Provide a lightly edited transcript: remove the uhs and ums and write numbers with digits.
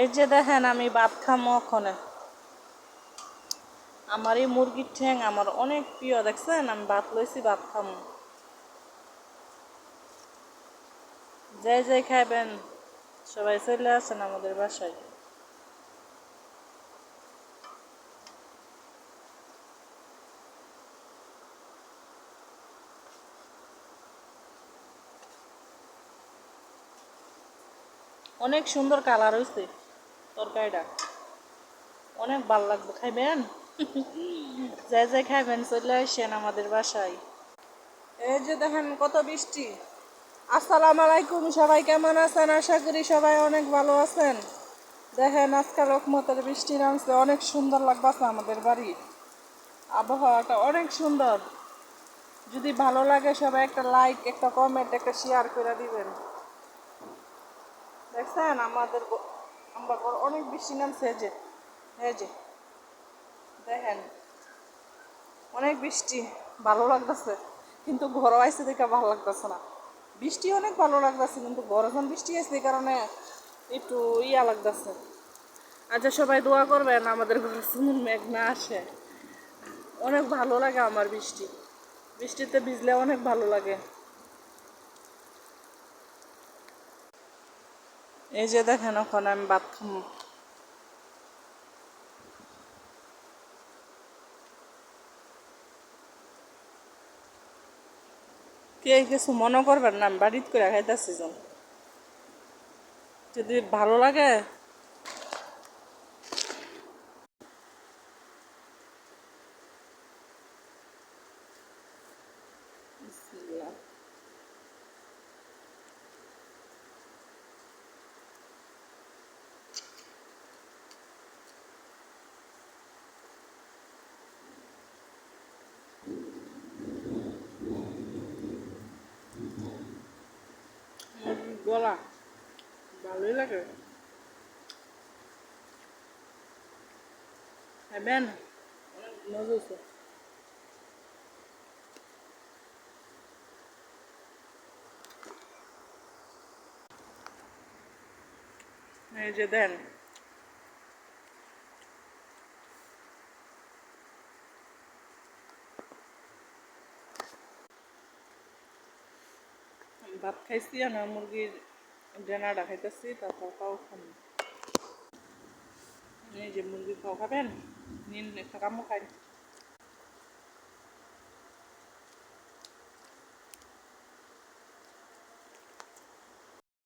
এই যে দেখেন আমি ভাত খামো ওখানে। আমার এই মুরগির ঠ্যাং আমার অনেক প্রিয়, দেখছেন আমি ভাত লইছি, ভাত খামো। যাই যাই খাইবেন সবাই চলে আসেন আমাদের বাসায়। অনেক সুন্দর কালার হয়েছে তরকারিটা, অনেক ভালো লাগবে, খাইবেন? যাই যাই খাইবেন চলে আসেন আমাদের বাসায়। এই যে দেখেন কত বৃষ্টি। আসসালামু আলাইকুম, সবাই কেমন আছেন? আশা করি সবাই অনেক ভালো আছেন। দেখেন আজকে রকমতের বৃষ্টি নামছে, অনেক সুন্দর লাগতেছে আমাদের বাড়ি, আবহাওয়াটা অনেক সুন্দর। যদি ভালো লাগে সবাই একটা লাইক, একটা কমেন্ট, একটা শেয়ার করে দিবেন। দেখছেন আমরা অনেক বৃষ্টি নামছে। এই যে দেখেন অনেক বৃষ্টি, ভালো লাগতেছে। কিন্তু ঘরও আইসে দেখে ভালো লাগতেছে না। বৃষ্টি অনেক ভালো লাগতেছে কিন্তু ঘর যখন বৃষ্টি আসছে এই কারণে একটু ইয়া লাগতেছে। আচ্ছা সবাই দোয়া করবেন আমাদের ঘরে যেমন মেঘ না আসে। অনেক ভালো লাগে আমার বৃষ্টি, বৃষ্টিতে ভিজলে অনেক ভালো লাগে। এই যে দেখেন ওখানে আমি ভাত খাবো। কে কিছু মনে করবেন না, আমি বাড়িতে করে খাইতেছি। যদি ভালো লাগে বিসমিল্লাহ। গলা ভালোই লাগে, খাইবেন? অনেক মজা হয়েছে। এই যে দেন ভাত খাইছি না, মুরগির ডেনাটা খাইতেছি, তারপর খাও খাবো। এই যে মুরগির খাও, খাবেন? নিন একটা কামড় খাই।